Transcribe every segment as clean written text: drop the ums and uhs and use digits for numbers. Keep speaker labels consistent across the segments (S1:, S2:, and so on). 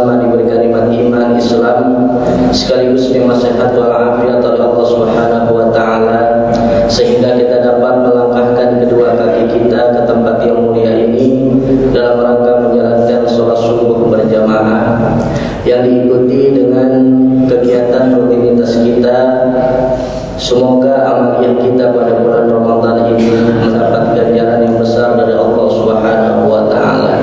S1: sama-sama diberikan nikmat iman Islam sekaligus nikmat sehat wal afiat oleh Allah Subhanahu wa taala, sehingga kita dapat melangkahkan kedua kaki kita ke tempat yang mulia ini dalam rangka menjalankan sholat subuh berjamaah yang diikuti dengan kegiatan rutinitas kita. Semoga amaliyah kita pada bulan Ramadan ini mendapat ganjaran yang besar dari Allah Subhanahu wa taala.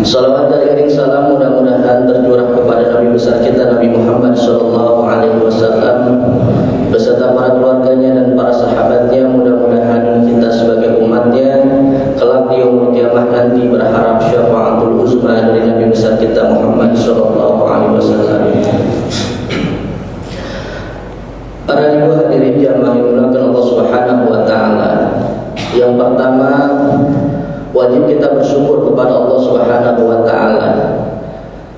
S1: Salawat dan iring salam mudah-mudahan tercurah kepada Nabi besar kita Nabi Muhammad sallallahu alaihi wasallam beserta para keluarganya dan para sahabatnya. Mudah-mudahan kita sebagai umatnya kelak di yaumul qiyamah nanti berharap syafaatul uzma dari Nabi besar kita Muhammad sallallahu alaihi wasallam. Para ibu hadirin jamaah yang dimuliakan Allah Subhanahu wa taala. Yang pertama, wajib kita bersyukur kepada Allah Subhanahu wa taala.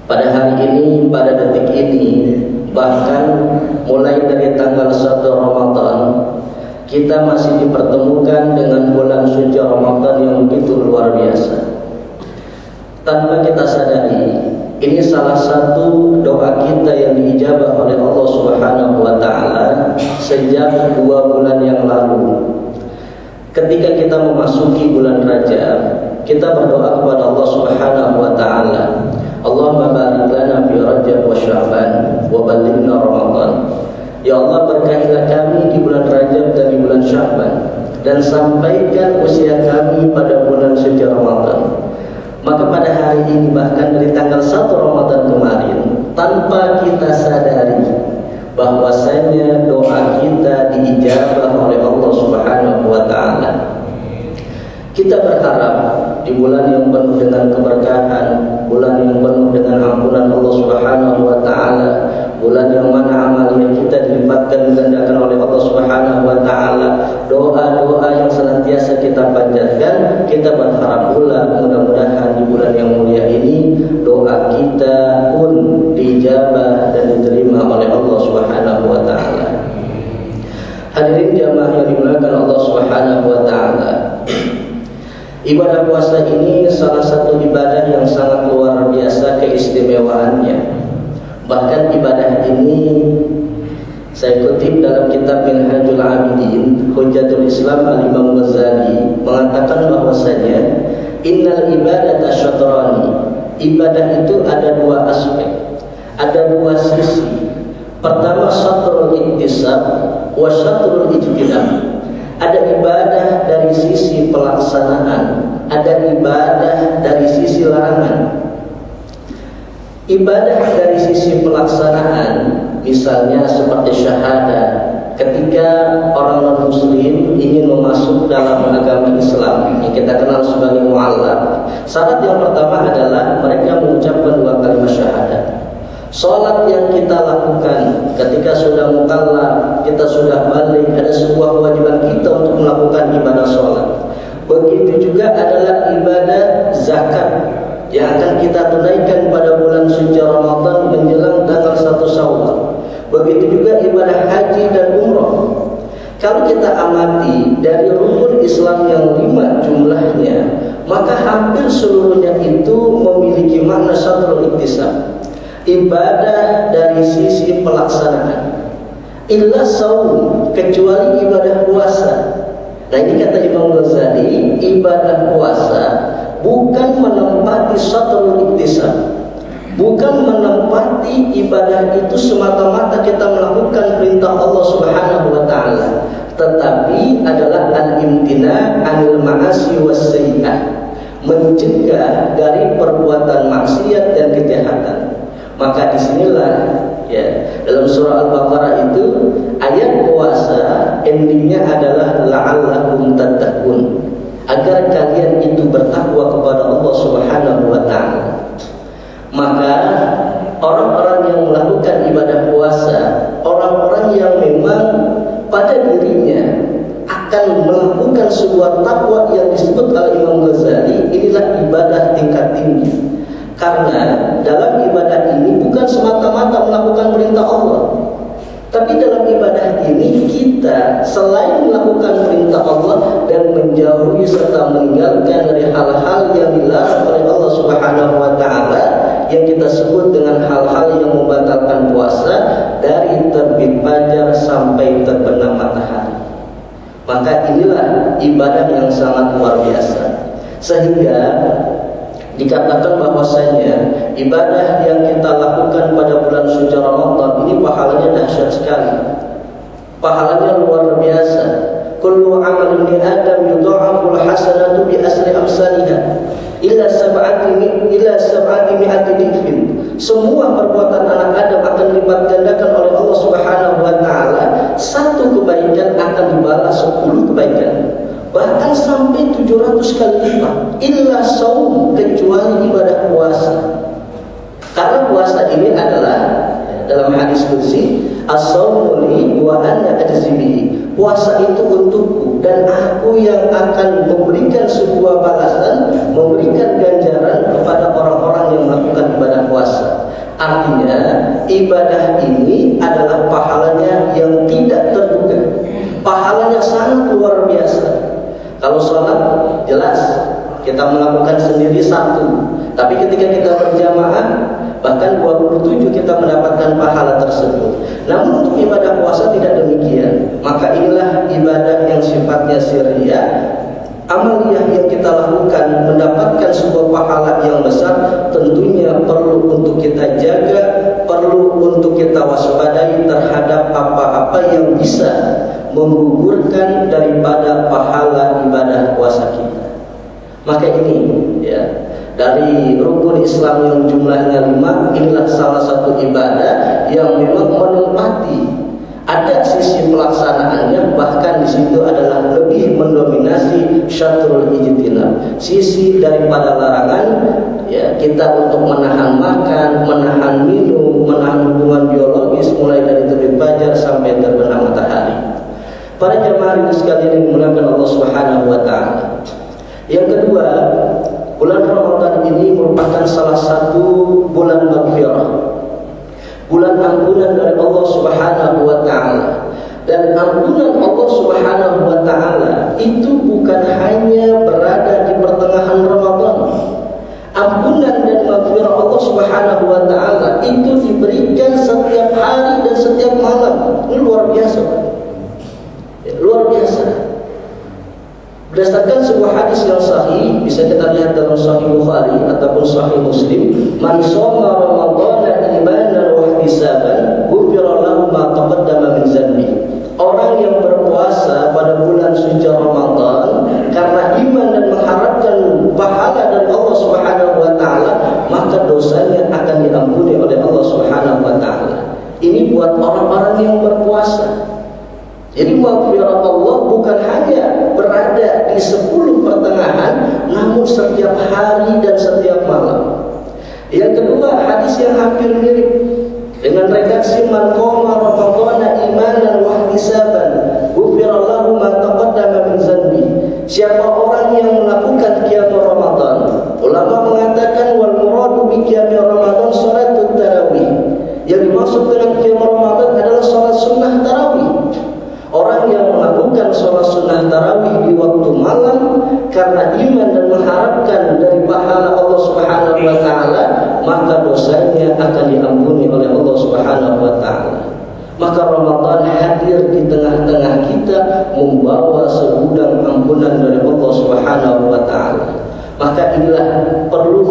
S1: Pada hari ini, pada detik ini, bahkan mulai dari tanggal 1 Ramadan, kita masih dipertemukan dengan bulan suci Ramadan yang begitu luar biasa. Tanpa kita sadari, ini salah satu doa kita yang diijabah oleh Allah Subhanahu wa taala sejak 2 bulan yang lalu. Ketika kita memasuki bulan Rajab, kita berdoa kepada Allah Subhanahu wa taala, Allahumma barik lana fi Rajab wa Sya'ban wa ballighna Ramadan. Ya Allah, berkahilah kami di bulan Rajab dan di bulan Sya'ban, dan sampaikan usia kami pada bulan suci Ramadan. Maka pada hari ini, bahkan dari tanggal 1 Ramadan kemarin, tanpa kita sadari bahwasanya doa kita diijabah oleh Allah Subhanahu wa taala. Kita berharap di bulan yang penuh dengan keberkahan, bulan yang penuh dengan ampunan Allah Subhanahu wa taala, bulan yang mana amalnya kita dilipatkan gandakan oleh Allah Subhanahu wa taala, doa-doa yang senantiasa kita panjatkan, kita berharap pula mudah-mudahan di bulan yang mulia ini doa kita pun diijabah dan diterima oleh Allah Subhanahu wa taala. Hadirin jamaah yang dimuliakan Allah Subhanahu wa taala. Ibadah puasa ini salah satu ibadah yang sangat luar biasa keistimewaannya. Bahkan ibadah ini saya kutip dalam kitab Minhajul Abidin, Hujjatul Islam Al-Imam Ghazali mengatakan bahwasanya innal ibadata syatrani. Ibadah itu ada 2 aspek, ada 2 sisi. Pertama syatrul iktisab wa syatrul ijtinab. Ada ibadah dari sisi pelaksanaan, ada ibadah dari sisi larangan. Ibadah dari sisi pelaksanaan, misalnya seperti syahadat, ketika orang non-muslim ingin masuk dalam agama Islam yang kita kenal sebagai mu'allaf, syarat yang pertama adalah mereka mengucapkan 2 kalimat syahadat. Salat yang kita lakukan ketika sudah mukallaf, kita sudah balik, ada sebuah kewajiban kita untuk melakukan ibadah salat. Begitu juga adalah ibadah zakat yang akan kita tunaikan pada bulan suci Ramadan menjelang tanggal 1 Syawal. Begitu juga ibadah haji dan umrah. Kalau kita amati dari rukun Islam yang 5 jumlahnya, maka hampir seluruhnya itu memiliki makna syatrul iktisab, ibadah dari sisi pelaksanaan. Illa saum, kecuali ibadah puasa. Nah ini kata Imam Ghazali, ibadah puasa bukan menempati syatrul iktisab, bukan menempati ibadah itu semata-mata kita melakukan perintah Allah Subhanahu wa taala, tetapi adalah al-imtina 'anil ma'asi was sayyi'ah, mencegah dari perbuatan maksiat dan kejahatan. Maka disinilah ya, dalam surah Al-Baqarah itu ayat puasa endingnya adalah la'allakum tattaqun, agar kalian itu bertakwa kepada Allah Subhanahu wa taala. Maka orang-orang yang melakukan ibadah puasa, orang-orang yang memang pada dirinya akan melakukan sebuah takwa yang disebut oleh Imam Ghazali, inilah ibadah tingkat tinggi. Karena dalam ibadah ini bukan semata-mata melakukan perintah Allah, tapi dalam ibadah ini kita selain melakukan perintah Allah dan menjauhi serta meninggalkan dari hal-hal yang dilarang oleh Allah Subhanahu wa taala, yang kita sebut dengan hal-hal yang membatalkan puasa dari terbit fajar sampai terbenam matahari. Maka inilah ibadah yang sangat luar biasa, sehingga dikatakan bahwasanya ibadah yang kita lakukan pada bulan suci Ramadan ini pahalanya dahsyat sekali, pahalanya luar biasa. Kullu amal ibni Adam yudha'aful hasanatu bi asri amsalha illa sab'ati mi'ati dhifin. Semua perbuatan anak Adam akan dilipat gandakan oleh Allah Subhanahu wa taala. Satu kebaikan akan dibalas 10 kebaikan, bahkan sampai 700 kali lipat. Illa shaum, kecuali ibadah puasa. Karena puasa ini adalah dalam hadis qudsi, as-shaumu li wa ana ajzi bihi. Puasa itu untukku dan aku yang akan memberikan sebuah balasan, memberikan ganjaran kepada orang-orang yang melakukan ibadah puasa. Artinya ibadah ini adalah pahalanya yang tidak terduga, pahalanya sangat luar biasa. Kalau sholat jelas kita melakukan sendiri satu, tapi ketika kita berjamaah bahkan 27 kita mendapatkan pahala tersebut. Namun untuk ibadah puasa tidak demikian. Maka inilah ibadah yang sifatnya sirriyah, amaliyah yang kita lakukan mendapatkan sebuah pahala yang besar. Tentunya perlu untuk kita jaga, perlu untuk kita waspadai terhadap apa-apa yang bisa menggugurkan daripada pahala ibadah puasa kita. Maka ini ya, dari rukun Islam yang jumlahnya 5, inilah salah satu ibadah yang memang menempati ada sisi pelaksanaannya, bahkan di situ adalah lebih mendominasi syatrul ijtinab, sisi daripada larangan ya, kita untuk menahan makan, menahan minum, menahan hubungan biologis mulai dari terbit fajar sampai terbenam matahari. Para jamaah sekalian yang dimuliakan Allah Subhanahu wa taala. Yang kedua, bulan Ramadan ini merupakan salah satu bulan maghfirah, bulan ampunan dari Allah Subhanahu wa taala. Dan ampunan Allah Subhanahu wa taala itu bukan hanya berada di pertengahan Ramadan. Ampunan dan maghfirah Allah Subhanahu wa taala itu diberikan setiap hari dan setiap malam. Ini luar biasa. Luar biasa. Berdasarkan sebuah hadis yang sahih, bisa kita lihat dalam Sahih Bukhari ataupun Sahih Muslim, man shoma ramadhana imanan wa ihtisaban ghufira lahu ma taqaddama min dzanbi. Orang yang berpuasa pada bulan suci Ramadan karena iman dan mengharapkan pahala dari Allah Subhanahu wa taala, maka dosanya akan diampuni oleh Allah Subhanahu wa taala. Ini buat orang-orang yang berpuasa. Jadi maghfirah Allah bukan hanya berada di 10 pertengahan, namun setiap hari dan setiap malam. Yang kedua, hadis yang hampir mirip dengan redaksi man qama ramadhana imanan wa ihtisaban ghufira lahu ma taqaddama min dzanbi. Siapa orang yang melakukan qiyam Ramadan, ulama mengatakan wal muradu bi qiyam Ramadan salatut tarawih. Yang dimaksud dengan qiyam Ramadan adalah salat sunnah tarawih. Orang yang melakukan sholat sunnah tarawih di waktu malam karena iman dan mengharapkan dari pahala Allah Subhanahu wa taala, maka dosanya akan diampuni oleh Allah Subhanahu wa taala. Maka Ramadan hadir di tengah-tengah kita membawa segudang ampunan dari Allah Subhanahu wa taala. Maka inilah perlu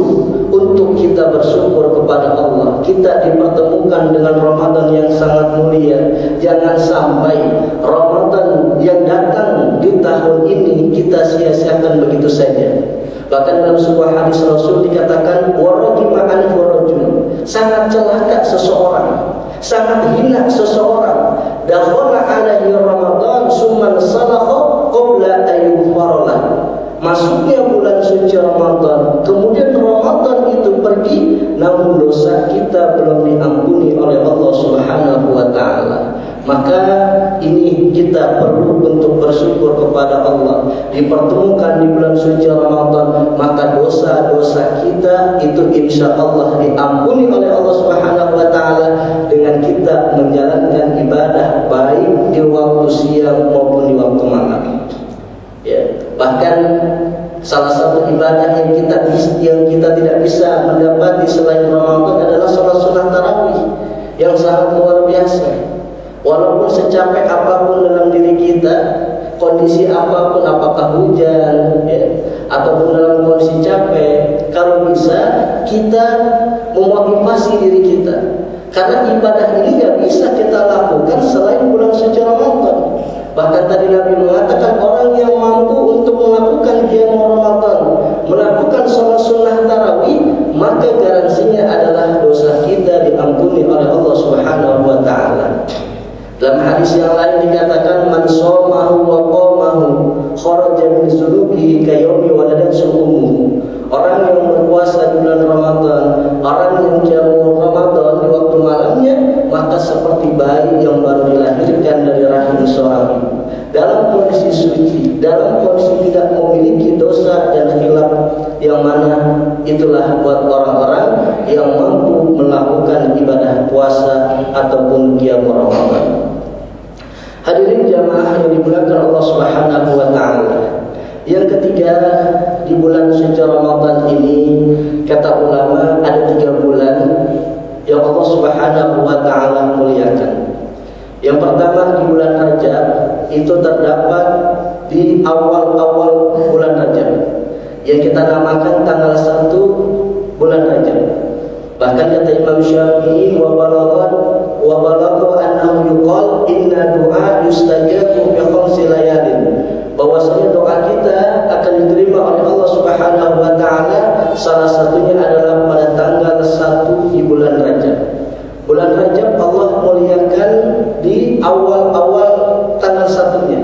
S1: untuk kita bersyukur kepada Allah. Kita dipertemukan dengan Ramadan yang sangat mulia. Jangan sampai Ramadan yang datang di tahun ini kita sia-siakan begitu saja. Bahkan dalam sebuah hadis Rasul dikatakan waraqima anfu rajul, sangat celaka seseorang, sangat hina seseorang. Dakhala alaihi Ramadan summa salakha qabla ayyufarlah. Masuknya bulan suci Ramadan, kemudian Ramadan itu pergi, namun dosa kita belum diampuni oleh Allah Subhanahu wa taala. Maka ini kita perlu untuk bersyukur kepada Allah. Dipertemukan di bulan suci Ramadan, maka dosa-dosa kita itu insya Allah diampuni oleh Allah Subhanahu wa taala dengan kita menjalankan ibadah baik di waktu siang maupun di waktu malam. Ya, bahkan salah satu ibadah yang kita tidak bisa mendapati selain Ramadan secapek apapun dalam diri kita, kondisi apapun, apakah hujan ya, ataupun dalam kondisi capek, kalau bisa kita memotivasi diri kita, karena ibadah ini gak bisa kita lakukan selain bulan suci Ramadan. Bahkan tadi Nabi mengatakan orang yang mampu untuk melakukan qiyam Ramadan, melakukan sholat sunnah tarawih, maka garansinya adalah dosa kita diampuni oleh Allah Subhanahu wa ta'ala. Dalam hadis yang lain dikatakan man shamahu wa qamahu kharaja min dzunubihi kayaumi waladat sumuhu. Orang yang berpuasa di bulan Ramadan, orang yang qiyam Ramadan di waktu malamnya, maka seperti bayi yang baru dilahirkan dari rahim seorang ibu, dalam kondisi suci, dalam kondisi tidak memiliki dosa dan khilaf, yang mana itulah buat orang-orang yang mampu melakukan ibadah puasa ataupun qiyam Ramadan. Hadirin jamaah yang dimuliakan Allah Subhanahu wa ta'ala, yang ketiga, di bulan suci Ramadan ini, kata ulama, ada 3 bulan yang Allah Subhanahu wa ta'ala muliakan. Yang pertama di bulan Rajab, itu terdapat di awal-awal bulan Rajab, yang kita namakan tanggal 1 bulan Rajab. Bahkan kata Imam Syafi'i, wa balagha annahu yuqal inna du'a yustajabu bi khamsi layalin, bahwasanya doa kita akan diterima oleh Allah Subhanahu wa ta'ala, salah satunya adalah pada tanggal 1 di bulan Rajab. Bulan Rajab Allah muliakan di awal-awal tanggal 1-nya.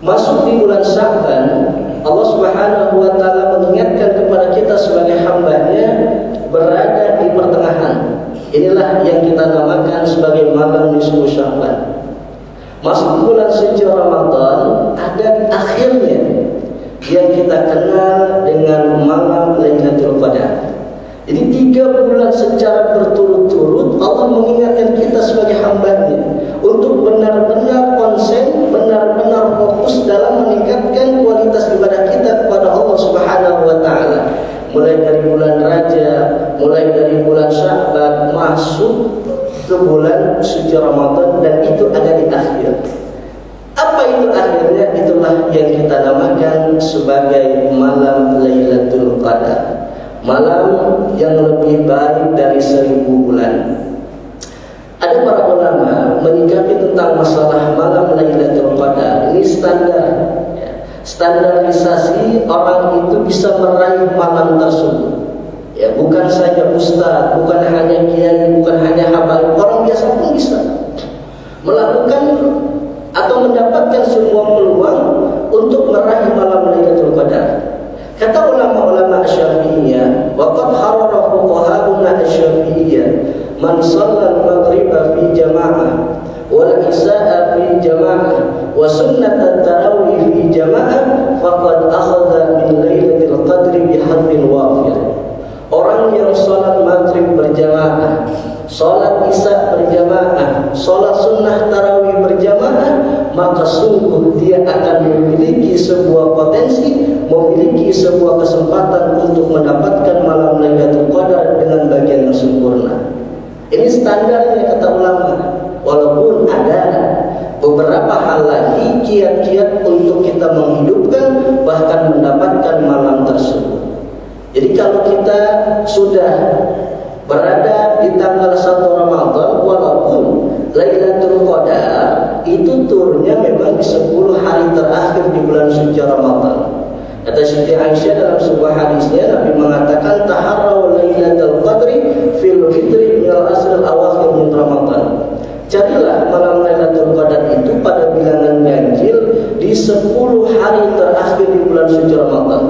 S1: Masuk di bulan Sya'ban, Allah Subhanahu wa ta'ala mengingatkan kepada kita sebagai hamba-Nya berada di pertengahan. Inilah yang kita namakan sebagai malam nisfu Sya'ban. Masuk bulan suci Ramadan, ada di akhirnya yang kita kenal dengan malam Lailatul Qadar. Jadi 3 bulan secara berturut-turut Allah mengingatkan kita sebagai hamba-Nya untuk benar-benar konsen, benar-benar fokus dalam meningkatkan kualitas ibadah kita kepada Allah Subhanahu wa ta'ala. Mulai dari bulan Rajab, mulai dari bulan Sya'ban, masuk ke bulan suci Ramadan, dan itu ada di akhir. Apa itu akhirnya? Itulah yang kita namakan sebagai malam Lailatul Qadar, malam yang lebih baik dari 1000 bulan. Ada para ulama menyikapi tentang masalah malam Lailatul Qadar ini standar, ya, standarisasi orang itu bisa meraih malam tersebut. Ya, bukan saja ustaz, bukan hanya kiai, bukan hanya habaib, orang biasa pun bisa melakukan atau mendapatkan semua peluang untuk meraih malam Lailatul Qadar. Kata ulama-ulama Syafi'iyah, waqad harara fuqaha'una Syafi'iyah man shalla al-maghriba fi jama'ah wal isya'a fi jama'ah wa sunnat at-tarawih fi jama'ah faqad akhadha min lailatul qadri bihadzin wafir. Orang yang sholat maghrib berjamaah, sholat isya berjamaah, sholat sunnah tarawih berjamaah, maka sungguh dia akan memiliki sebuah potensi, memiliki sebuah kesempatan untuk mendapatkan malam Lailatul Qadar dengan bagian yang sempurna. Ini standarnya kata ulama. Walaupun ada beberapa hal lagi, kiat-kiat untuk kita menghidupkan bahkan mendapatkan malam tersebut. Jadi kalau kita sudah berada di tanggal 1 Ramadan, walaupun Lailatul Qadar itu turunnya memang di 10 hari terakhir di bulan suci Ramadan. Kata Siti Aisyah dalam sebuah hadisnya, Nabi mengatakan taharraw Lailatul Qadri fil fitri minal asril awakhir min Ramadan. Carilah malam Lailatul Qadar itu pada bilangan ganjil di 10 hari terakhir di bulan suci Ramadan.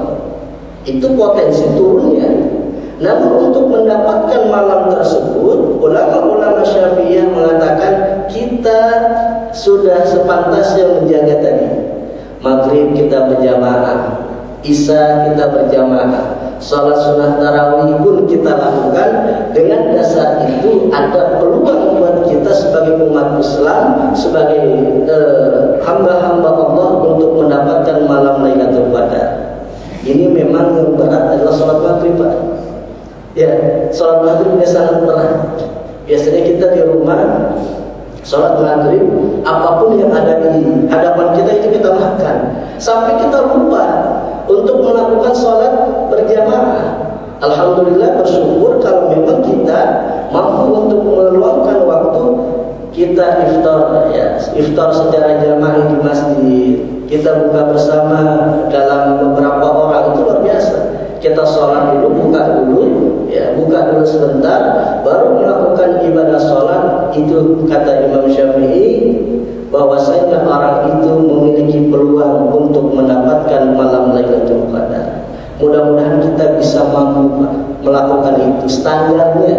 S1: Itu potensi turunnya. Namun untuk mendapatkan malam tersebut, ulama-ulama Syafi'iyah mengatakan kita sudah sepantasnya menjaga tadi. Maghrib kita berjamaah, Isya kita berjamaah, salat sunnah tarawih pun kita lakukan. Dengan dasar itu ada peluang buat kita sebagai umat Islam, sebagai hamba-hamba Allah untuk mendapatkan malam Lailatul Qadar. Ini memang yang berat adalah sholat maghrib, Pak. Ya, sholat maghrib ini sangat berat. Biasanya kita di rumah Sholat maghrib, apapun yang ada di hadapan kita itu kita makan. Sampai kita lupa untuk melakukan sholat berjamaah. Alhamdulillah, bersyukur kalau memang kita mampu untuk meluangkan waktu kita iftar, ya, iftar secara jamaah di masjid. Kita buka bersama dalam beberapa orang, itu luar biasa. Kita sholat dulu, buka dulu, ya, buka dulu sebentar, baru melakukan ibadah sholat. Itu kata Imam Syafi'i, bahwasanya orang itu memiliki peluang untuk mendapatkan malam Lailatul Qadar. Mudah-mudahan kita bisa mampu melakukan itu. Standarnya,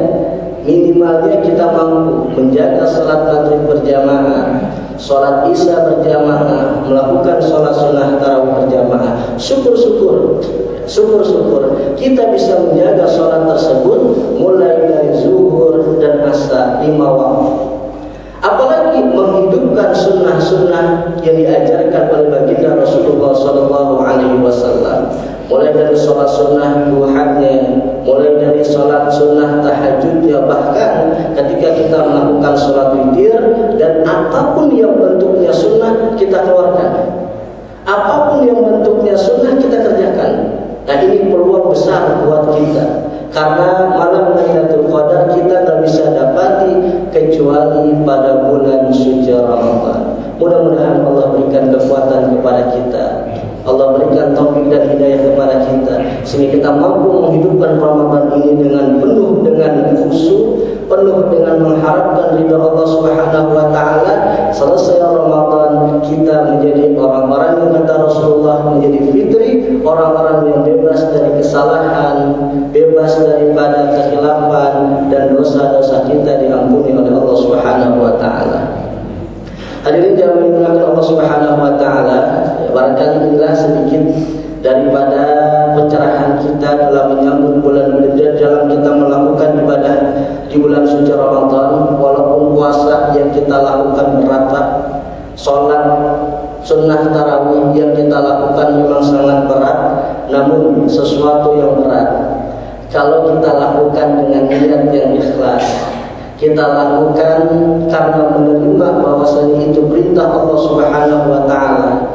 S1: minimalnya kita mampu menjaga sholat maghrib berjamaah, sholat isya berjamaah, melakukan sholat sunnah tarawih berjamaah. Syukur-syukur kita bisa menjaga sholat tersebut mulai dari zuhur dan asar 5 waktu. Apalagi menghidupkan sunnah-sunnah yang diajarkan oleh baginda Rasulullah SAW. Mulai dari sholat sunnah duhanya, mulai dari sholat sunnah tahajudnya, bahkan ketika kita melakukan sholat witir, dan apapun yang bentuknya sunnah kita keluarkan, apapun yang bentuknya sunnah kita kerjakan. Nah, ini peluang besar buat kita, karena malam Lailatul Qadar kita tak bisa dapati kecuali pada bulan suci Ramadan. Mudah-mudahan Allah berikan kekuatan kepada kita, Allah berikan taufik dan hidayah kepada kita, sehingga kita mampu menghidupkan Ramadan ini dengan penuh dengan khusyuk, penuh dengan mengharapkan ridha Allah Subhanahu wa taala. Selesai Ramadan kita menjadi orang-orang yang kata Rasulullah menjadi fitri, orang-orang yang bebas dari kesalahan, bebas daripada kekhilafan, dan dosa-dosa kita diampuni oleh Allah Subhanahu wa taala. Hadirin yang dimuliakan Allah Subhanahu wa taala, barangkali inilah sedikit daripada pencerahan kita dalam menyambut bulan Ramadan, dalam kita melakukan ibadah di bulan suci Ramadan. Walaupun puasa yang kita lakukan berat, sholat sunnah tarawih yang kita lakukan memang sangat berat, namun sesuatu yang berat kalau kita lakukan dengan niat yang ikhlas, kita lakukan karena menerima bahwasanya itu perintah Allah Subhanahu wa taala.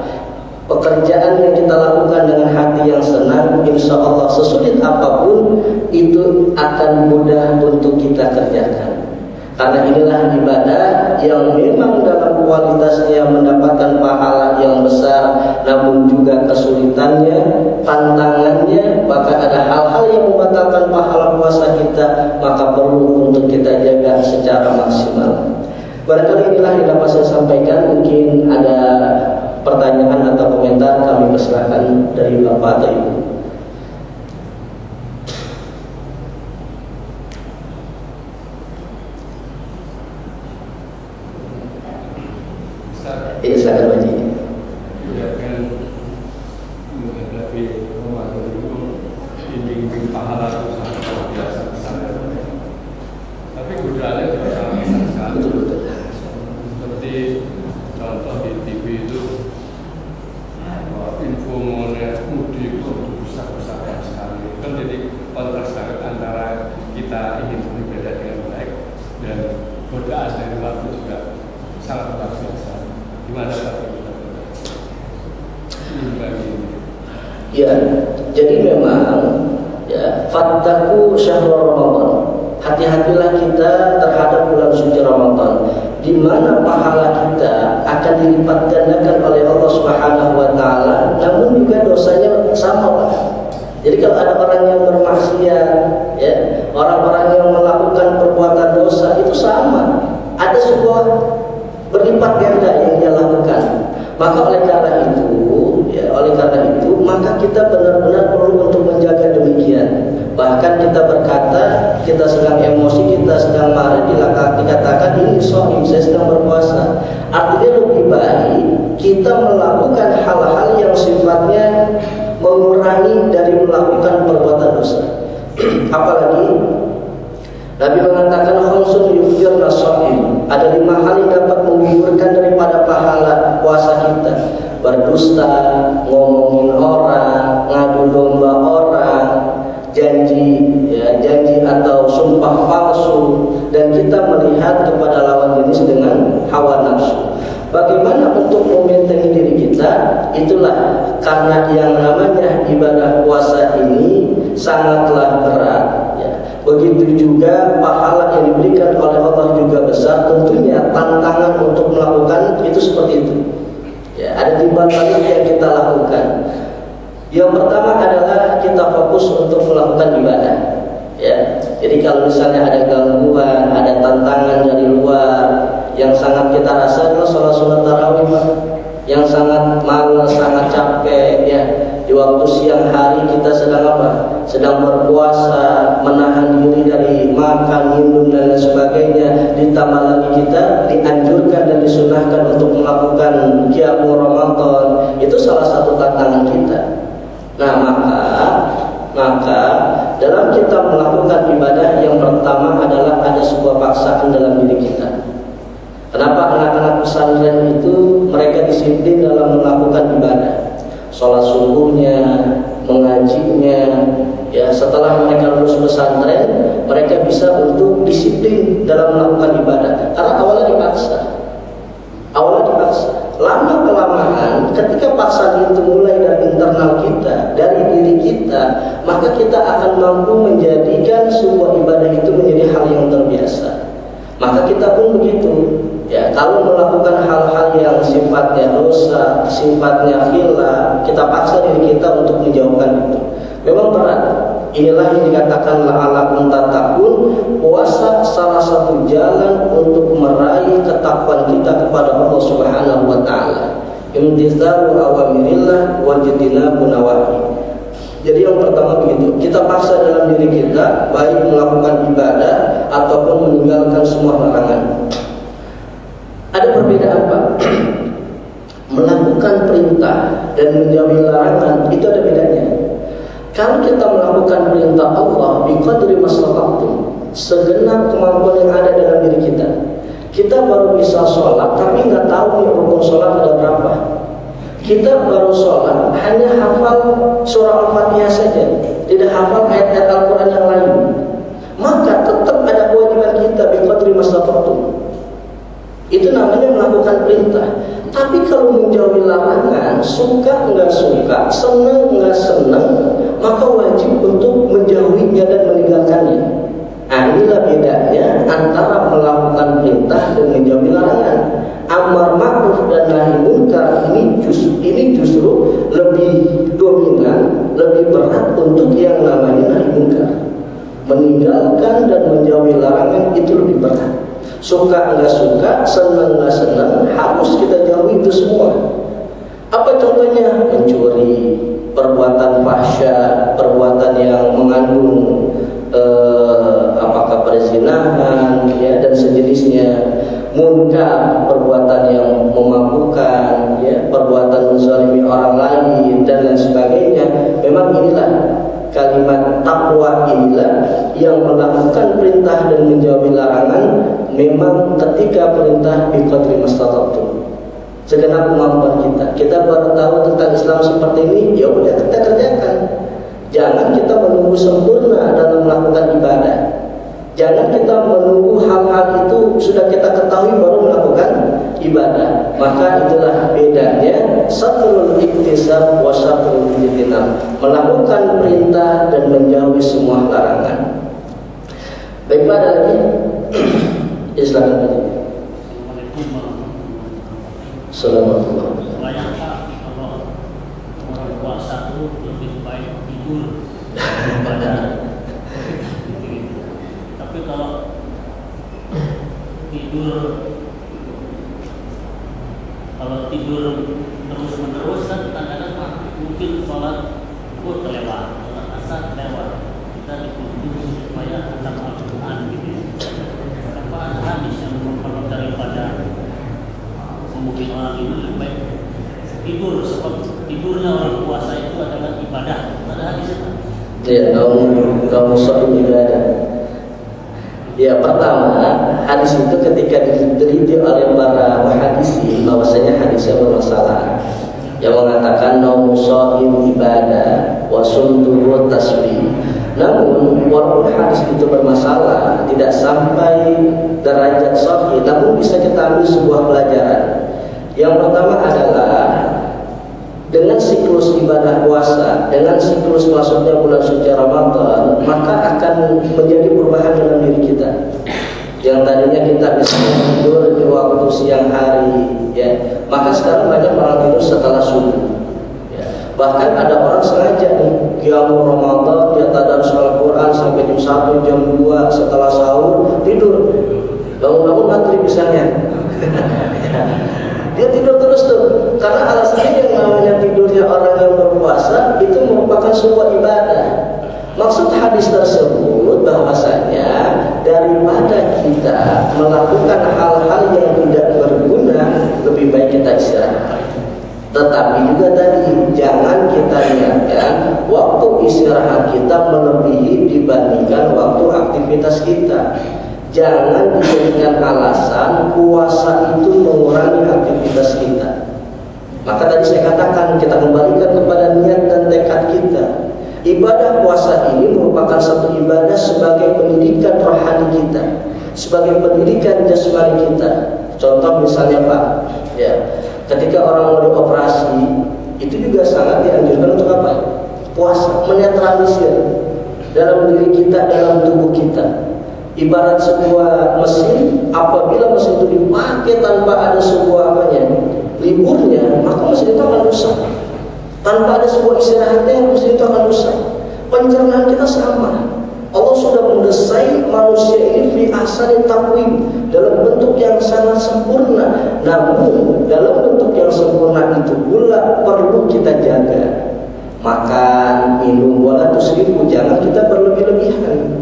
S1: Pekerjaan yang kita lakukan dengan hati yang senang, insya Allah sesulit apapun itu akan mudah untuk kita kerjakan. Karena inilah ibadah yang memang dalam kualitasnya mendapatkan pahala yang besar, namun juga kesulitannya, tantangannya, bahkan ada hal-hal yang membatalkan pahala puasa kita, maka perlu untuk kita jaga secara maksimal. Barangkali inilah yang dapat saya sampaikan. Mungkin ada pertanyaan atau komentar, kami persilakan dari Bapak atau Ibu. Silakan Pak Haji.
S2: Ya kan, menghadapi Ramadan itu bimbing pahala itu sangat luar biasa besar. Tapi godaannya juga sangat besar sekali.
S1: Betul.
S2: Seperti contoh di TV itu, info mengenai mudik itu besar-besar sekali. Kan jadi kontras banget antara kita ingin beribadah dengan baik dan godaan dari waktu juga sangat luar biasa. Gimana Pak?
S1: Ya, jadi memang ya, fattaku syahrul Ramadan. Hati-hatilah kita terhadap bulan suci Ramadan, di mana pahala kita akan dilipat gandakan oleh Allah Subhanahu wa taala, namun juga dosanya sama, Pak. Jadi kalau ada orang yang bermaksiat, ya, orang-orang yang melakukan perbuatan dosa itu sama, ada sebuah berlipat ganda yang dia lakukan. Maka oleh karena itu, maka kita benar-benar perlu untuk menjaga demikian. Bahkan kita berkata, kita sedang emosi, kita sedang marah, dikatakan ini shaim, saya sedang berpuasa. Artinya lebih baik kita melakukan hal-hal yang sifatnya mengurangi dari melakukan perbuatan dosa. Apalagi Nabi mengatakan khamsun yuftirna shaim, ada 5 hal yang dapat menggugurkan daripada pahala puasa kita. Berdusta, ngomongin orang, ngadu domba orang, janji atau sumpah palsu, dan kita melihat kepada lawan jenis dengan karena yang namanya ibadah puasa ini sangatlah berat, ya. Begitu juga pahala yang diberikan oleh Allah juga besar. Tentunya tantangan untuk melakukan itu seperti itu, ya. Ada timbal balik yang kita lakukan. Yang pertama adalah kita fokus untuk melakukan ibadah, ya. Jadi kalau misalnya ada gangguan, ada tantangan dari luar, yang sangat kita rasa adalah sholat sunat tarawih, yang sangat malas, sangat capek, ya. Di waktu siang hari kita sedang apa? Sedang berpuasa, menahan diri dari makan, minum dan lain sebagainya. Ditambah lagi kita dianjurkan dan disunahkan untuk melakukan qiyamul Ramadan. Itu salah satu tantangan kita. Nah, maka dalam kita melakukan ibadah, yang pertama adalah ada sebuah paksaan dalam diri kita. Kenapa anak-anak pesantren itu mereka disiplin dalam melakukan ibadah? Sholat subuhnya, mengajinya, ya. Setelah mereka lulus pesantren, mereka bisa untuk disiplin dalam melakukan ibadah. Karena awalnya dipaksa. Lama kelamaan, ketika paksaan itu mulai dari internal kita, dari diri kita, maka kita akan mampu menjadikan sebuah ibadah itu menjadi hal yang terbiasa. Maka kita pun begitu, ya. Kalau melakukan hal-hal yang sifatnya dosa, sifatnya khilaf, kita paksa diri kita untuk menjauhkan itu. Memang berat. Inilah yang dikatakan la'alakum tattaqun. Puasa salah satu jalan untuk meraih ketakwaan kita kepada Allah Subhanahu wa taala. Imtithalu awamirillah wa jitinabu nawahi. Jadi yang pertama begitu, kita paksa dalam diri kita, baik melakukan ibadah ataupun meninggalkan semua larangan. Ada perbedaan, Pak. Melakukan perintah dan menjauhi larangan itu ada bedanya. Kalau kita melakukan perintah Allah biqadri mastata'tum, segenap kemampuan yang ada dalam diri kita. Kita baru bisa sholat tapi nggak tahu nih rukun sholat ada berapa. Kita baru sholat hanya hafal surah Al-Fatihah saja, tidak hafal ayat-ayat Al-Quran yang lain. Maka tetap ada kewajiban kita biqadri mastata'tum. Itu namanya melakukan perintah. Tapi kalau menjauhi larangan, suka nggak suka, senang nggak senang, maka wajib untuk menjauhinya dan meninggalkannya. Nah, inilah bedanya antara melakukan perintah dan menjauhi larangan. Amar ma'ruf dan nahi munkar ini justru lebih dominan, lebih berat untuk yang namanya nahi munkar. Meninggalkan dan menjauhi larangan itu lebih berat. Suka nggak suka, senang nggak senang, harus kita jauhi itu semua. Apa contohnya? Mencuri, perbuatan fahsya, perbuatan yang mengandung apakah perzinahan, ya, dan sejenisnya. Munkar, perbuatan yang memabukkan, ya, perbuatan menzalimi orang lain dan lain sebagainya. Memang inilah kalimat takwa, inilah yang melakukan perintah dan menjauhi larangan. Memang ketika perintah biqadri mastata'tum, segenap kemampuan kita baru tahu tentang Islam seperti ini, ya udah kita kerjakan. Jangan kita menunggu sempurna dalam melakukan ibadah. Jangan kita menunggu hal-hal itu sudah kita ketahui baru melakukan ibadah. Maka itulah bedanya satrul iktisab wa satrul ijtinab, melakukan perintah dan menjauhi semua larangan. Baik, ada lagi? Silakan. Assalamualaikum.
S3: Kalau puasa itu lebih baik tidur daripada tapi kalau tidur terus menerus kan kadang-kadang mungkin sholat terlewat, sholat asar lewat, kita dituntut supaya tetap Al-Quran gitu. Apa hadis yang kalau daripada mungkin orang ini lebih baik tidur, sebab tidurnya orang puasa itu adalah ibadah. Ada hadisnya?
S1: Ya, kaum sholat ibadah. Ya, pertama, hadis itu ketika diteliti oleh para muhaddisin bahwasanya hadisnya bermasalah, yang mengatakan naumu shaim ibadah wa sumtuhu tasbih. Namun walaupun hadis itu bermasalah, tidak sampai derajat sahih, namun bisa kita ambil sebuah pelajaran. Yang pertama adalah dengan siklus ibadah puasa, dengan siklus masuknya bulan suci Ramadan, maka akan menjadi perubahan dalam diri kita. Yang tadinya kita bisa tidur di waktu siang hari, ya, maka sekarang banyak orang tidur setelah subuh. Ya. Bahkan ada orang sengaja nih, qiyamul Ramadan, dia tadarus Al-Quran sampai jam 1, jam 2 setelah sahur tidur. Bangun-bangun maghrib misalnya. Dia tidur terus tuh, karena alasannya yang namanya tidurnya orang yang berpuasa itu merupakan sebuah ibadah. Maksud hadis tersebut bahwasanya daripada kita melakukan hal-hal yang tidak berguna, lebih baik kita istirahat. Tetapi juga tadi jangan kita niatkan waktu istirahat kita melebihi dibandingkan waktu aktivitas kita. Jangan dijadikan alasan puasa itu mengurangi aktivitas kita. Maka tadi saya katakan kita kembalikan kepada niat dan tekad kita. Ibadah puasa ini merupakan satu ibadah sebagai pendidikan rohani kita, sebagai pendidikan jasmani kita. Contoh misalnya Pak, ya, ketika orang mau dioperasi, itu juga sangat dianjurkan untuk apa? Puasa, menetralisir dalam diri kita, dalam tubuh kita. Ibarat sebuah mesin, apabila mesin itu dipakai tanpa ada sebuah liburnya, maka mesin itu akan rusak. Tanpa ada sebuah istirahatnya, mesin itu akan rusak. Pencernaan kita sama. Allah sudah mendesain manusia ini fi ahsani taqwim, dalam bentuk yang sangat sempurna. Namun dalam bentuk yang sempurna itu pula perlu kita jaga. Makan, minum, wala tusrifu, jangan kita berlebih-lebihan.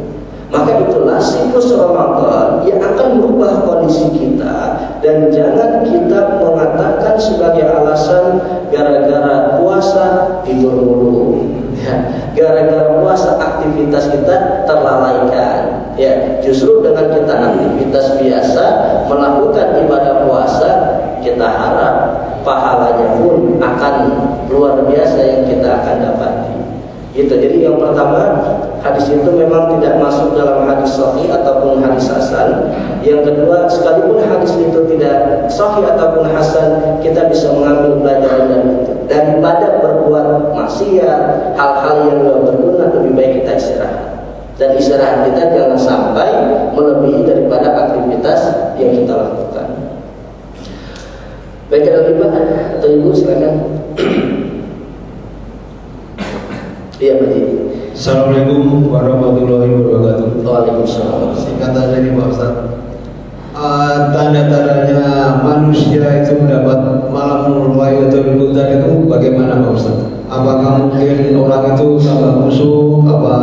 S1: Maka itulah siklus Ramadan yang akan merubah kondisi kita, dan jangan kita mengatakan sebagai alasan gara-gara puasa tidur mulu, ya, gara-gara puasa aktivitas kita terlalaikan. Ya, justru dengan kita aktivitas biasa melakukan ibadah puasa, kita harap pahalanya pun akan luar biasa yang kita akan dapati. Gitu. Jadi yang pertama, hadis itu memang tidak masuk dalam hadis sahih ataupun hadis hasan. Yang kedua, sekalipun hadis itu tidak sahih ataupun hasan, kita bisa mengambil pelajaran dari itu. Daripada berbuat maksiat, hal-hal yang tidak berguna, lebih baik kita istirahat. Dan istirahat kita jangan sampai melebihi daripada aktivitas yang kita lakukan. Baik, ada Pak atau Ibu silakan. Iya, Pak Ji.
S4: Assalamualaikum warahmatullahi wabarakatuh.
S1: Waalaikumsalam.
S4: Singkatan dari Pak Ustaz. Tanda-tandanya manusia itu mendapat malam Lailatul Qadar itu bagaimana Pak Ustaz? Apakah mungkin orang itu tambah musuh apa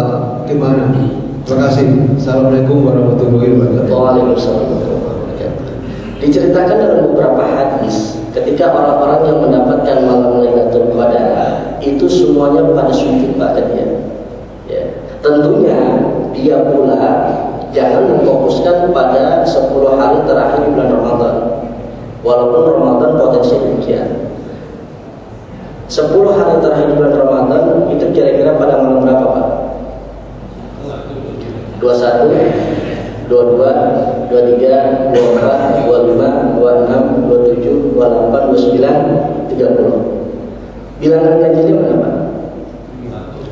S4: gimana? Terima kasih. Assalamualaikum warahmatullahi wabarakatuh.
S1: Waalaikumsalam. Diceritakan dalam beberapa hadis, ketika orang-orang yang mendapatkan malam Lailatul Qadar itu semuanya pada sujud padanya. Ya. Tentunya dia pula jangan memfokuskan pada 10 hari terakhir di bulan Ramadan. Walaupun Ramadan potensi demikian. 10 hari terakhir di bulan Ramadan itu kira-kira pada malam berapa Pak? 21, 22, 23, 24, 25, 26, 27, 28, 29, 30. Bilangan ganjilnya mana Pak?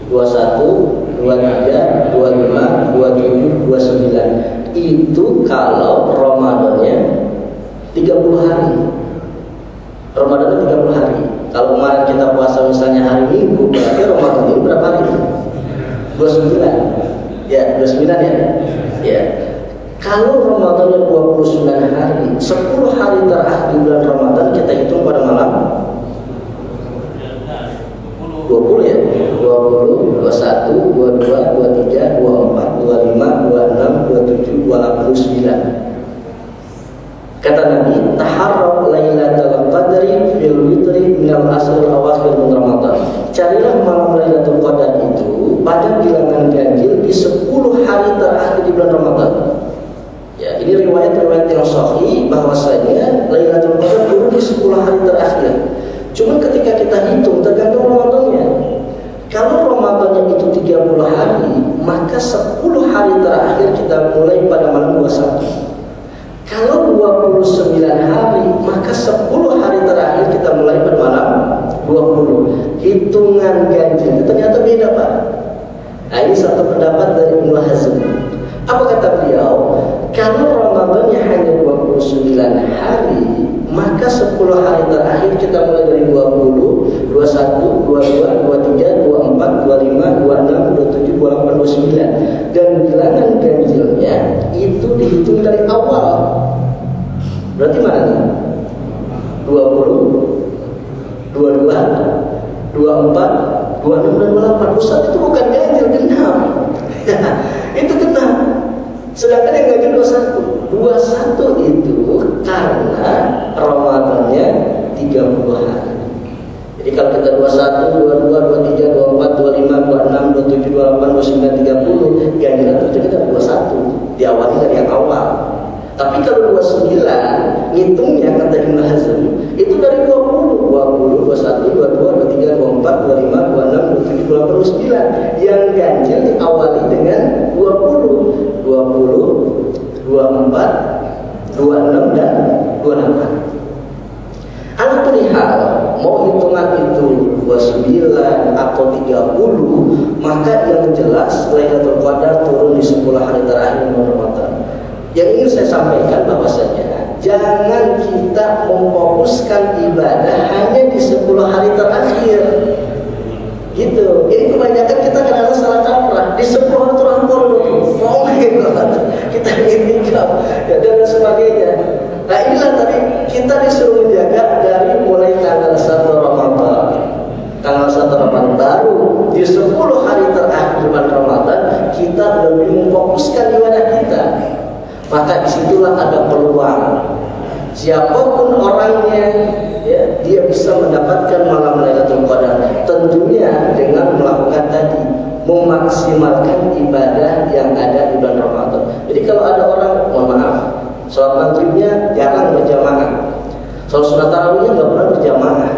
S1: 21, 23, 25, 27, 29. Itu kalau Ramadannya 30 hari. Ramadannya 30 hari. Kalau kemarin kita puasa misalnya hari Minggu, berarti Ramadan ini berapa hari? 29. Ya, 29 ya. Ya. Kalau Ramadannya 29 hari, 10 hari terakhir di bulan Ramadan kita hitung pada malam 20 ya, 20, 21, 22, 23, 24, 25, 26, 27, 29. Kata Nabi, taharrab lailatul qadri fil witri minal asril awakhir min Ramadan. Carilah malam Lailatul Qadar itu pada bilangan ganjil di 10 hari terakhir di bulan Ramadan. Ya, ini riwayat-riwayat yang sahih bahwasanya Lailatul Qadar turun di 10 hari terakhir. Cuma ketika kita hitung tergantung Ramadannya. Kalau Ramadannya itu 30 hari, maka 10 hari terakhir kita mulai pada malam 21. Kalau 29 hari, maka 10 hari terakhir kita mulai pada malam 20. hitungan ganjil ternyata beda, Pak. Nah, ini satu pendapat dari Ibnu Hazm. Apa kata beliau? Kalau Ramadannya hanya 29 hari, maka 10 hari terakhir kita mulai dari 20, 21, 22, 23, 24, 25, 26, 27, 28, 29. Dan bilangan ganjilnya itu dihitung dari awal. Berarti mana nih? 20, 22, 24, 26 dan 28. Ustaz, itu bukan ganjil, genap. Itu genap. Sedangkan yang ganjil 21. 21 itu karena Ramadannya 30 hari. Jadi kalau kita 21, 22, 23, 24, 25, 26, 27, 28, 29, 30, ganjilnya itu kita 21. Diawali dari yang awal. Tapi kalau 29, ngitungnya kata Ibnu Hazm, itu dari 20, 21, 22, 23, 24, 25, 26, 27, 28, 29. Yang ganjil diawali dengan 20, 24, 26 dan 28. Anapun hal, mau hitungan itu 29 atau 30, maka yang jelas Lailatul Qadar turun di 10 hari terakhir bulan Ramadan. Yang ingin saya sampaikan bahwasanya jangan kita memfokuskan ibadah hanya di 10 hari terakhir. Gitu. Ini kebanyakan kita kadang-kadang salah kaprah. Di 10 hari terakhir kita intikaf dan sebagainya. Nah, inilah tadi kita disuruh menjaga dari mulai tanggal 1 Ramadan. Tanggal 1 Ramadan baru di 10 hari terakhir bulan Ramadan kita lebih memfokuskan ibadah kita. Maka disitulah ada peluang. Siapapun orangnya, ya, dia bisa mendapatkan malam Lailatul Qadar. Tentunya dengan melakukan tadi, memaksimalkan ibadah yang ada di bulan Ramadan. Jadi kalau ada orang, mohon maaf, sholat maghribnya jarang berjamaah, sholat sunat tarawihnya nggak pernah berjamaah,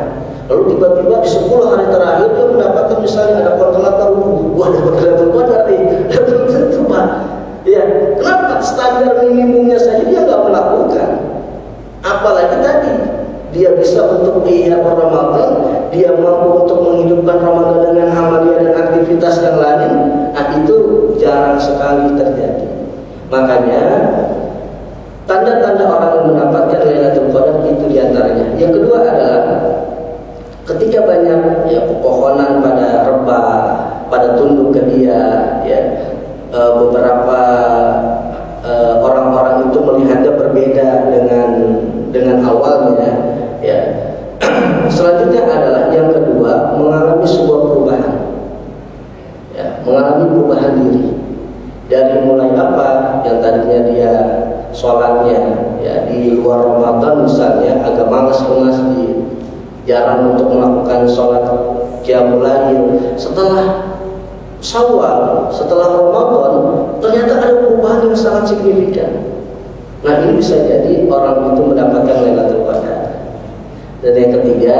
S1: lalu tiba-tiba di 10 hari terakhir dia mendapatkan misalnya ada konselatan, wah dapat Lailatul Qadar nih, belum tentu, Pak. Ya, kenapa? Standar minimumnya saja dia nggak melakukan. Apalagi tadi dia bisa untuk ihya Ramadan, dia mampu untuk menghidupkan Ramadan dengan amalia dan aktivitas yang lain. Nah, itu jarang sekali terjadi. Makanya tanda-tanda orang yang mendapatkan Lailatul Qadar itu diantaranya. Yang kedua adalah ketika banyak ya pepohonan pada rebah, pada tunduk ke dia, ya. Beberapa orang-orang itu melihatnya berbeda dengan awalnya, ya. Selanjutnya adalah yang kedua, mengalami sebuah perubahan, ya, mengalami perubahan diri dari mulai apa yang tadinya dia sholatnya ya di luar Ramadan misalnya agak malas ke masjid, jarang untuk melakukan sholat qiyamul lail. Setelah Syawal, setelah Ramadan, ternyata ada perubahan yang sangat signifikan. Nah, ini bisa jadi orang itu mendapatkan Lailatul Qadar. Dan yang ketiga,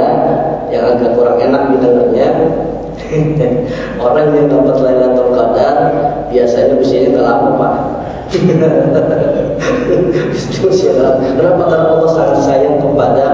S1: yang agak kurang enak didengarnya, orang yang dapat Lailatul Qadar biasanya usianya nggak lama, Pak. Kenapa? Karena Allah sangat sayang kepada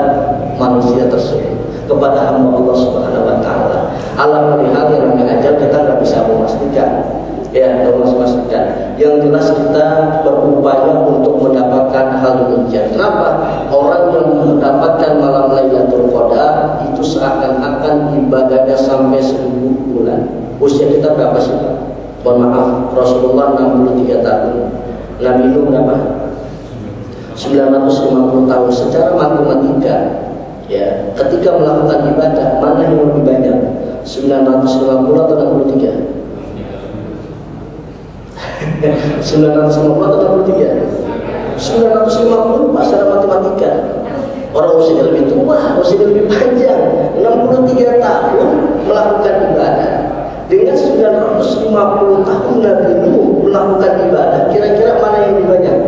S1: manusia tersebut, kepada hamba Allah Subhanahu Wa Taala. Alam melihat yang namanya ajal kita nggak bisa memastikan, ya, nggak memastikan. Yang jelas kita berupaya untuk mendapatkan hal demikian. Kenapa? Orang yang mendapatkan malam Lailatul Qadar itu seakan-akan ibadahnya sampai 1000 bulan. Usia kita berapa sih, Pak? Mohon maaf, Rasulullah 63 tahun, Nabi Nuh berapa? 950 tahun. Secara matematika, ya, ketika melakukan ibadah mana yang lebih banyak? 950 atau 63? 950 atau 63? 950, Pak, secara matematika. Orang usianya lebih tua, usianya lebih panjang, 63 tahun melakukan ibadah. Dengan 950 tahun Nabi Nuh melakukan ibadah, kira-kira mana yang lebih banyak?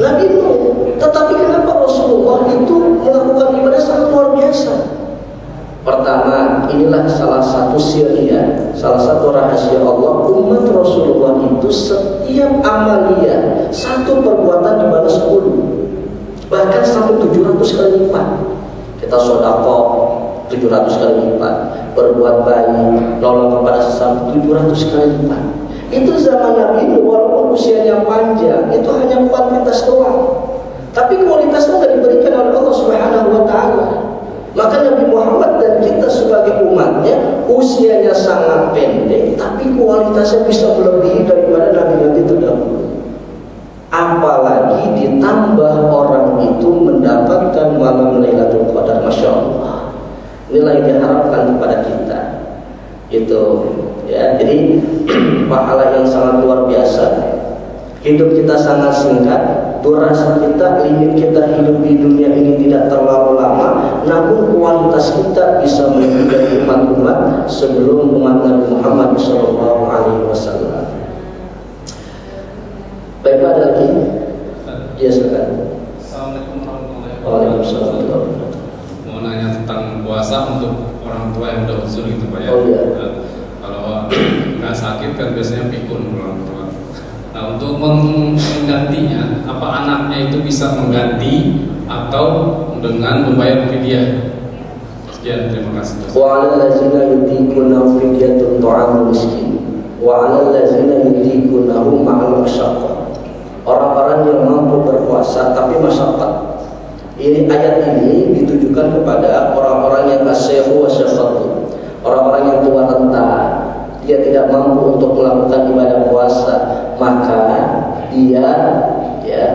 S1: Nabi Nuh. Tetapi kenapa Rasulullah itu melakukan ibadah sangat luar biasa? Pertama, inilah salah satu sirnya, salah satu rahasia Allah. Umat Rasulullah itu setiap amalia, satu perbuatan dibalas 10, bahkan sampai 700 kali lipat. Kita sedekah 700 kali lipat, berbuat baik, nolong kepada sesama 700 kali lipat. Itu zaman Nabi ini, walaupun usianya panjang, itu hanya kuantitas doang, tapi kualitasnya tidak diberikan oleh Allah Subhanahu wa Ta'ala. Maka Nabi Muhammad dan kita sebagai umatnya usianya sangat pendek, tapi kualitasnya bisa melebihi daripada Nabi-Nabi terdahulu. Apalagi ditambah orang itu mendapatkan malam Lailatul Qadar, Masya Allah. Inilah yang diharapkan kepada kita. Itu ya, jadi pahala yang sangat luar biasa. Hidup kita sangat singkat, durasi kita, limit kita hidup di dunia ini tidak terlalu lama, namun kualitas kita bisa melebihi umat-umat sebelum umat Nabi Muhammad SAW. Baik, ada lagi? Ya, silakan.
S2: Assalamualaikum warahmatullahi
S1: Waalaikumsalam warahmatullahi wabarakatuh.
S5: Mau nanya tentang puasa untuk orang tua yang udah uzur gitu Pak ya.
S1: Oh iya.
S5: Kalau nggak sakit kan biasanya pikun orang tua. Nah, untuk menggantinya, apa anaknya itu bisa mengganti atau dengan membayar fidyah? Sekian, terima kasih.
S1: Wa 'alal ladzina yutiquna fidyatun ta'amul miskin wa 'alal ladzina yutiqunahu ma'al masyaqqah. Orang-orang yang mampu berpuasa tapi masyaqqat. Ini ayat ini ditujukan kepada orang-orang yang asyikhu wa syaqqatu, orang-orang yang tua renta, dia tidak mampu untuk melakukan ibadah puasa, maka dia ya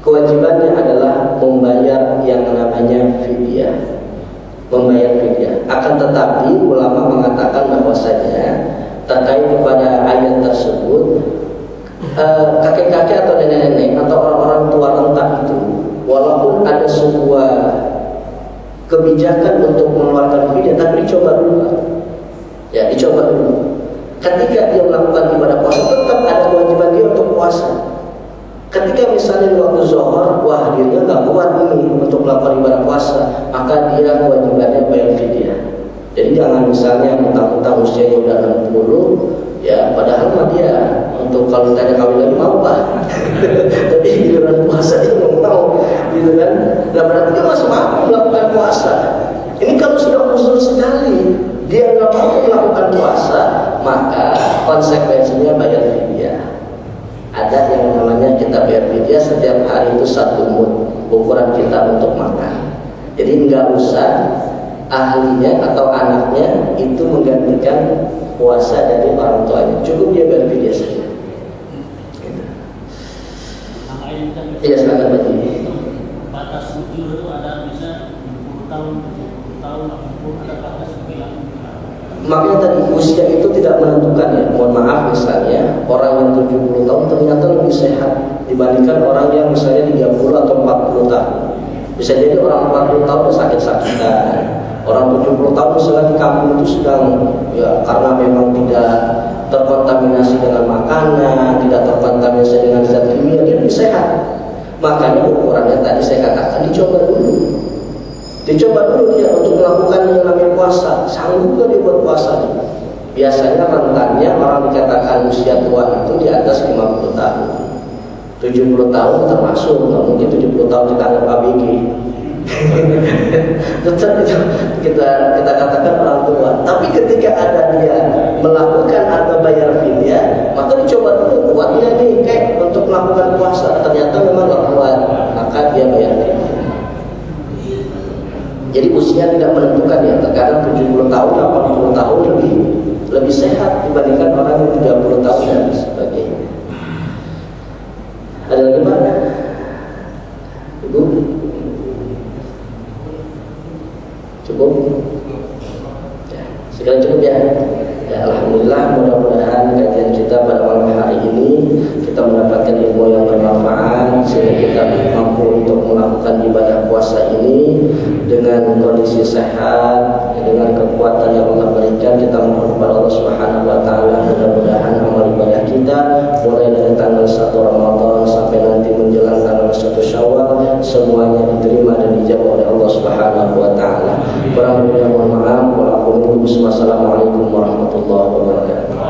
S1: kewajibannya adalah membayar yang namanya fidyah, membayar fidyah. Akan tetapi ulama mengatakan bahwasanya terkait kepada ayat tersebut, kakek-kakek atau nenek-nenek atau orang-orang tua renta itu, walaupun ada sebuah kebijakan untuk mengeluarkan fidyah, tapi dicoba dulu, ya dicoba dulu. Ketika dia melakukan ibadah puasa, tetap ada kewajiban dia untuk puasa. Ketika misalnya di waktu zuhur, wah dirinya nggak kuat ini untuk melakukan ibadah puasa, maka dia kewajibannya bayar fidyah. Jadi jangan misalnya mentang-mentang usianya udah 60, ya padahal mah dia untuk kalau ditanya kawin lagi mau Pak, tapi giliran puasa dia nggak mau, gitu kan? Nah berarti dia masih mampu melakukan puasa. Ini kalau sudah usul sekali, dia nggak mampu melakukan puasa, maka konsekuensinya bayar fidyah. Ada yang namanya kita bayar fidyah setiap hari itu 1 mud, ukuran kita untuk makan. Jadi nggak usah ahlinya atau anaknya itu menggantikan puasa dari orang tuanya, cukup dia bayar fidyah saja. Iya, silakan Pak Ji.
S3: Batas ujur itu ada bisa 60 tahun, 70 tahun, 80, ada batas bilang.
S1: Makanya tadi usia itu tidak menentukan ya. Mohon maaf, misalnya orang yang 70 tahun ternyata lebih sehat dibandingkan orang yang misalnya 30 atau 40 tahun. Bisa jadi orang 40 tahun sakit-sakitan, orang 70 tahun misalnya di kampung itu sedang ya karena memang tidak terkontaminasi dengan makanan, tidak terkontaminasi dengan zat kimia, dia lebih sehat. Makanya ukurannya tadi saya katakan dicoba dulu. Dicoba dulu dia untuk melakukan yang namanya puasa. Sanggup gak dia buat puasa? Biasanya rentannya orang dikatakan usia tua itu di atas 50 tahun. 70 tahun termasuk, nggak mungkin 70 tahun kita anggap ABG. Tetap itu kita katakan orang tua. Tapi ketika ada dia melakukan atau bayar fidyah, maka dicoba dulu kuatnya nih kayak untuk melakukan puasa. Ternyata memang nggak kuat, maka dia bayar fidyah. Jadi usia tidak menentukan ya. Terkadang 70 tahun, 80 tahun lebih sehat dibandingkan orang yang 30 tahun dan sebagainya. Ada lagi Pak? Ibu? Cukup? Ya, sekarang cukup ya. Ya, alhamdulillah, mudah-mudahan kajian kita pada malam hari ini kita mendapatkan ilmu yang bermanfaat sehingga kita mampu untuk melakukan ibadah puasa ini dengan kondisi sehat, dengan kekuatan yang Allah berikan. Kita mohon kepada Allah Subhanahu wa taala mudah-mudahan amal ibadah kita mulai dari tanggal 1 Ramadan sampai nanti menjelang tanggal 1 Syawal semuanya diterima dan dijawab oleh Allah Subhanahu wa taala. Kurang lebihnya mohon maaf. Wassalamualaikum warahmatullahi wabarakatuh.